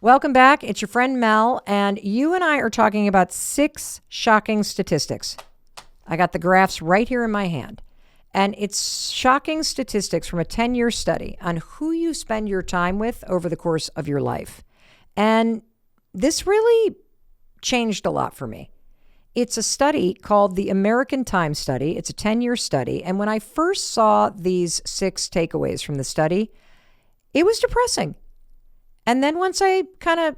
Welcome back. It's your friend Mel, and you and I are talking about 6 shocking statistics. I got the graphs right here in my hand, and it's shocking statistics from a 10-year study on who you spend your time with over the course of your life. And this really changed a lot for me. It's a study called the American Time Study. It's a 10-year study, and when I first saw these 6 takeaways from the study, it was depressing. And then once I kind of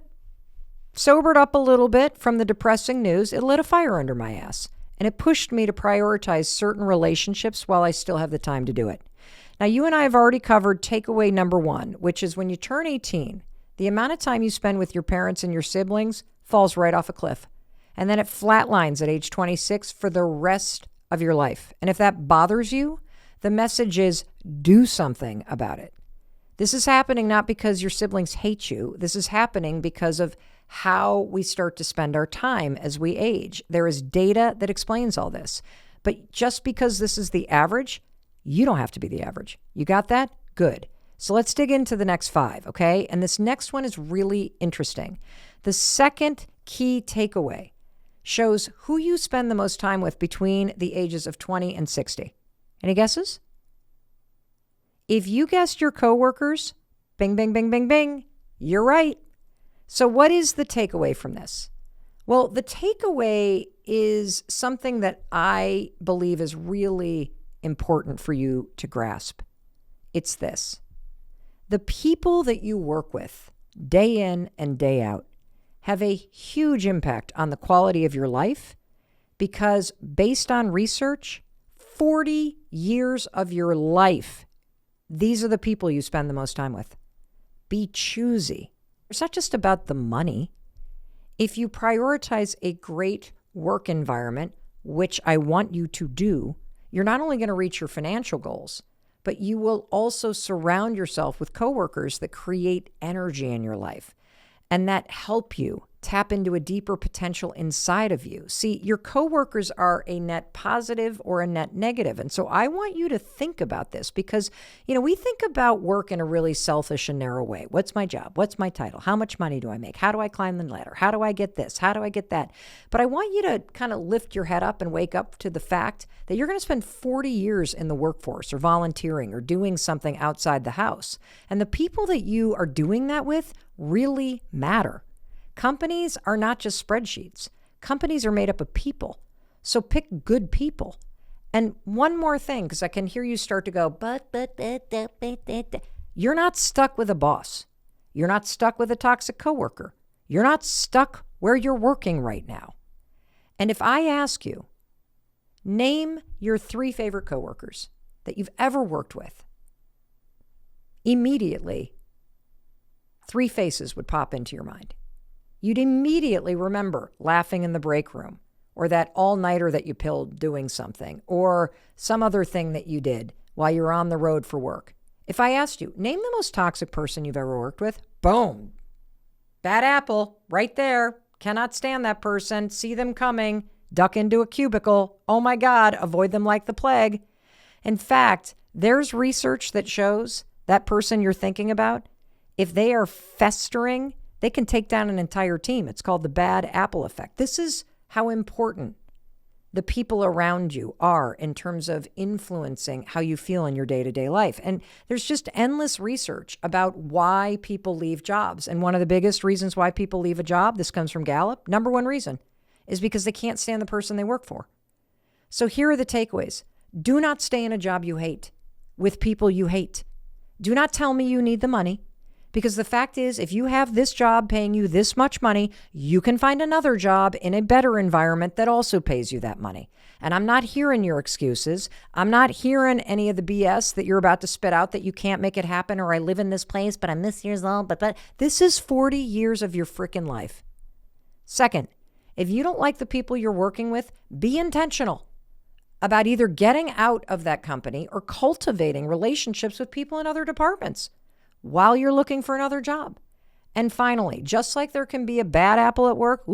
sobered up a little bit from the depressing news, it lit a fire under my ass. And it pushed me to prioritize certain relationships while I still have the time to do it. Now, you and I have already covered takeaway number 1, which is when you turn 18, the amount of time you spend with your parents and your siblings falls right off a cliff. And then it flatlines at age 26 for the rest of your life. And if that bothers you, the message is do something about it. This is happening not because your siblings hate you. This is happening because of how we start to spend our time as we age. There is data that explains all this. But just because this is the average, you don't have to be the average. You got that? Good. So let's dig into the next 5, okay? And this next one is really interesting. The second key takeaway shows who you spend the most time with between the ages of 20 and 60. Any guesses? If you guessed your coworkers, bing, bing, bing, bing, bing, you're right. So what is the takeaway from this? Well, the takeaway is something that I believe is really important for you to grasp. It's this. The people that you work with day in and day out have a huge impact on the quality of your life because based on research, 40 years of your life, these are the people you spend the most time with. Be choosy. It's not just about the money. If you prioritize a great work environment, which I want you to do, you're not only going to reach your financial goals, but you will also surround yourself with coworkers that create energy in your life and that help you tap into a deeper potential inside of you. See, your coworkers are a net positive or a net negative. And so I want you to think about this because, we think about work in a really selfish and narrow way. What's my job? What's my title? How much money do I make? How do I climb the ladder? How do I get this? How do I get that? But I want you to kind of lift your head up and wake up to the fact that you're going to spend 40 years in the workforce or volunteering or doing something outside the house. And the people that you are doing that with really matter. Companies are not just spreadsheets. Companies are made up of people. So pick good people. And one more thing, because I can hear you start to go, but, you're not stuck with a boss. You're not stuck with a toxic coworker. You're not stuck where you're working right now. And if I ask you, name your 3 favorite coworkers that you've ever worked with, immediately, 3 faces would pop into your mind. You'd immediately remember laughing in the break room or that all-nighter that you pulled doing something or some other thing that you did while you were on the road for work. If I asked you, name the most toxic person you've ever worked with, boom, bad apple right there. Cannot stand that person. See them coming. Duck into a cubicle. Oh my God, avoid them like the plague. In fact, there's research that shows that person you're thinking about, if they are festering, they can take down an entire team. It's called the bad apple effect. This is how important the people around you are in terms of influencing how you feel in your day-to-day life. And there's just endless research about why people leave jobs. And one of the biggest reasons why people leave a job, this comes from Gallup, number 1 reason, is because they can't stand the person they work for. So here are the takeaways. Do not stay in a job you hate with people you hate. Do not tell me you need the money. Because the fact is, if you have this job paying you this much money, you can find another job in a better environment that also pays you that money. And I'm not hearing your excuses. I'm not hearing any of the BS that you're about to spit out that you can't make it happen or I live in this place, but I'm this years old. But this is 40 years of your freaking life. Second, if you don't like the people you're working with, be intentional about either getting out of that company or cultivating relationships with people in other departments while you're looking for another job. And finally, just like there can be a bad apple at work,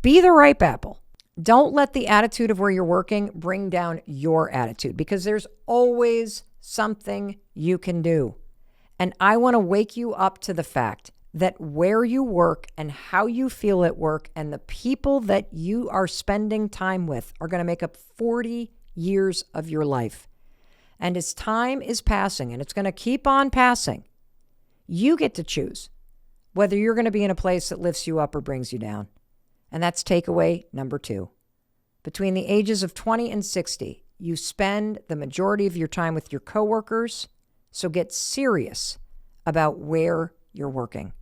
be the ripe apple. Don't let the attitude of where you're working bring down your attitude because there's always something you can do. And I want to wake you up to the fact that where you work and how you feel at work and the people that you are spending time with are going to make up 40 years of your life. And as time is passing, and it's going to keep on passing, you get to choose whether you're going to be in a place that lifts you up or brings you down. And that's takeaway number 2. Between the ages of 20 and 60, you spend the majority of your time with your coworkers, so get serious about where you're working.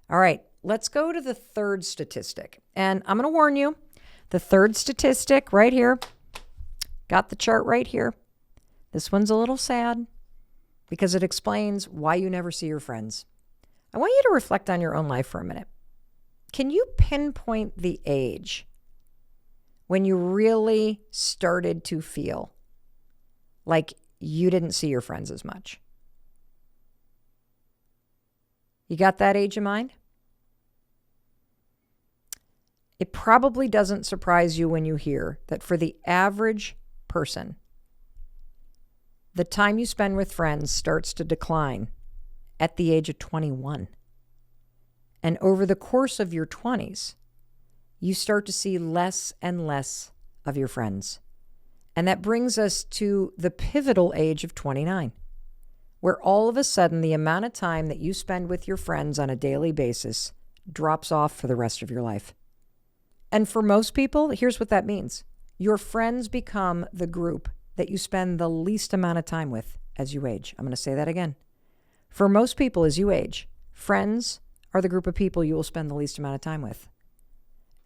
All right, let's go to the third statistic. And I'm going to warn you, the third statistic right here, got the chart right here. This one's a little sad because it explains why you never see your friends. I want you to reflect on your own life for a minute. Can you pinpoint the age when you really started to feel like you didn't see your friends as much? You got that age in mind? It probably doesn't surprise you when you hear that for the average person, the time you spend with friends starts to decline at the age of 21. And over the course of your 20s, you start to see less and less of your friends. And that brings us to the pivotal age of 29, where all of a sudden the amount of time that you spend with your friends on a daily basis drops off for the rest of your life. And for most people, here's what that means. Your friends become the group that you spend the least amount of time with as you age. I'm going to say that again. For most people, as you age, friends are the group of people you will spend the least amount of time with.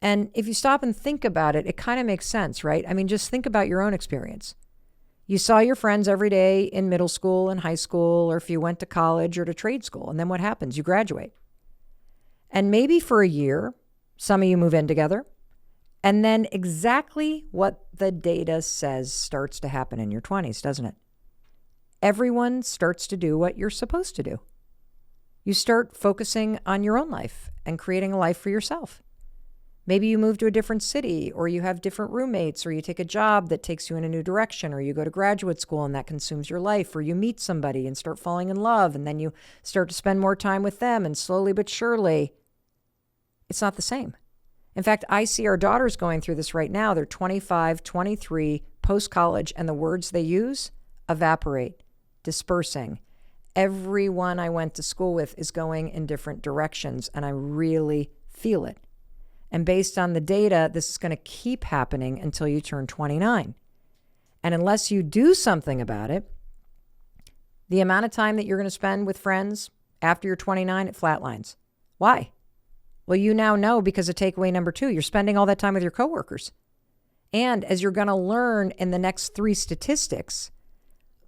And if you stop and think about it, it kind of makes sense, right? I mean, just think about your own experience. You saw your friends every day in middle school and high school, or if you went to college or to trade school. And then what happens? You graduate. And maybe for a year, some of you move in together. And then exactly what the data says starts to happen in your 20s, doesn't it? Everyone starts to do what you're supposed to do. You start focusing on your own life and creating a life for yourself. Maybe you move to a different city, or you have different roommates, or you take a job that takes you in a new direction, or you go to graduate school and that consumes your life, or you meet somebody and start falling in love, and then you start to spend more time with them, and slowly but surely, it's not the same. In fact, I see our daughters going through this right now. They're 25, 23, post-college, and the words they use, evaporate, dispersing. Everyone I went to school with is going in different directions, and I really feel it. And based on the data, this is going to keep happening until you turn 29. And unless you do something about it, the amount of time that you're going to spend with friends after you're 29, it flatlines. Why? Well, you now know because of takeaway number 2, you're spending all that time with your coworkers. And as you're going to learn in the next 3 statistics,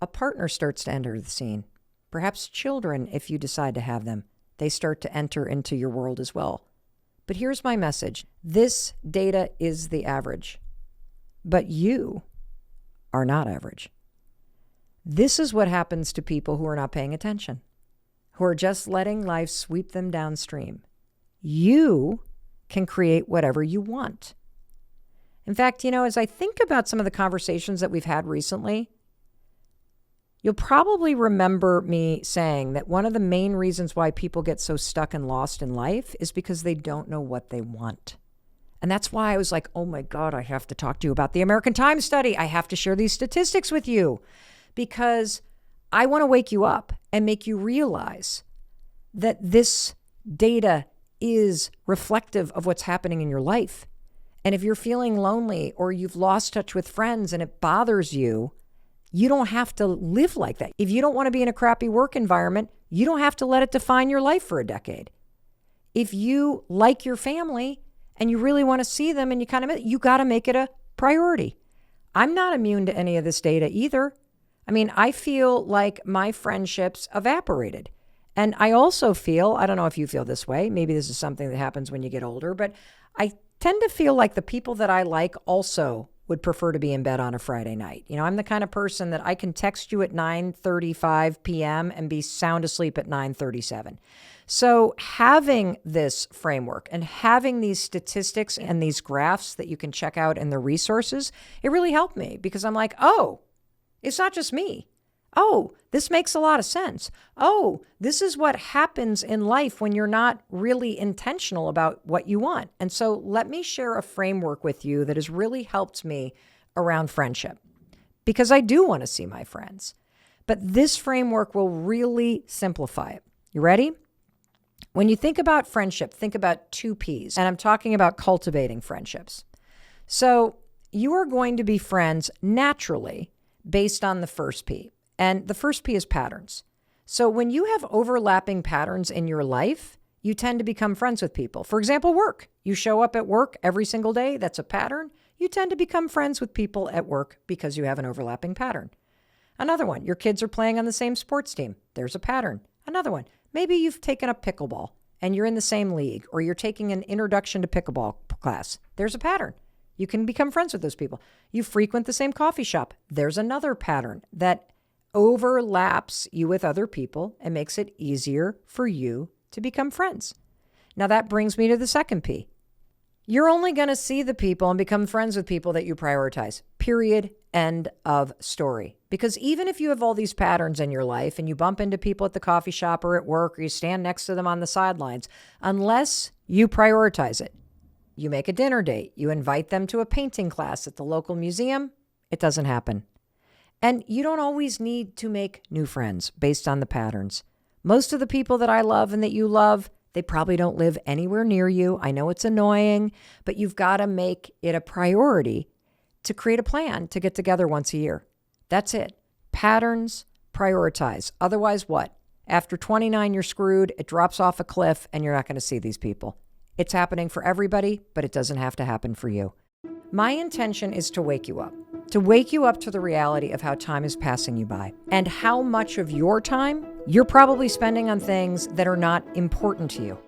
a partner starts to enter the scene. Perhaps children, if you decide to have them, they start to enter into your world as well. But here's my message. This data is the average, but you are not average. This is what happens to people who are not paying attention, who are just letting life sweep them downstream. You can create whatever you want. In fact, as I think about some of the conversations that we've had recently, you'll probably remember me saying that one of the main reasons why people get so stuck and lost in life is because they don't know what they want. And that's why I was like, oh my God, I have to talk to you about the American Time study. I have to share these statistics with you because I want to wake you up and make you realize that this data is reflective of what's happening in your life. And if you're feeling lonely or you've lost touch with friends and it bothers you, you don't have to live like that. If you don't want to be in a crappy work environment, you don't have to let it define your life for a decade. If you like your family and you really want to see them and you got to make it a priority. I'm not immune to any of this data either. I mean, I feel like my friendships evaporated. And I also feel, I don't know if you feel this way, maybe this is something that happens when you get older, but I tend to feel like the people that I like also would prefer to be in bed on a Friday night. I'm the kind of person that I can text you at 9:35 p.m. and be sound asleep at 9:37. So having this framework and having these statistics and these graphs that you can check out in the resources, it really helped me because I'm like, oh, it's not just me. Oh, this makes a lot of sense. Oh, this is what happens in life when you're not really intentional about what you want. And so let me share a framework with you that has really helped me around friendship, because I do want to see my friends. But this framework will really simplify it. You ready? When you think about friendship, think about 2 P's. And I'm talking about cultivating friendships. So you are going to be friends naturally based on the first P. And the first P is patterns. So when you have overlapping patterns in your life, you tend to become friends with people. For example, work. You show up at work every single day. That's a pattern. You tend to become friends with people at work because you have an overlapping pattern. Another one, your kids are playing on the same sports team. There's a pattern. Another one, maybe you've taken up pickleball and you're in the same league, or you're taking an introduction to pickleball class. There's a pattern. You can become friends with those people. You frequent the same coffee shop. There's another pattern that overlaps you with other people and makes it easier for you to become friends. Now that brings me to the second P. You're only going to see the people and become friends with people that you prioritize. Period. End of story. Because even if you have all these patterns in your life and you bump into people at the coffee shop or at work, or you stand next to them on the sidelines, unless you prioritize it, you make a dinner date, you invite them to a painting class at the local museum, it doesn't happen. And you don't always need to make new friends based on the patterns. Most of the people that I love and that you love, they probably don't live anywhere near you. I know it's annoying, but you've got to make it a priority to create a plan to get together once a year. That's it. Patterns, prioritize. Otherwise, what? After 29, you're screwed. It drops off a cliff and you're not going to see these people. It's happening for everybody, but it doesn't have to happen for you. My intention is to wake you up to the reality of how time is passing you by and how much of your time you're probably spending on things that are not important to you.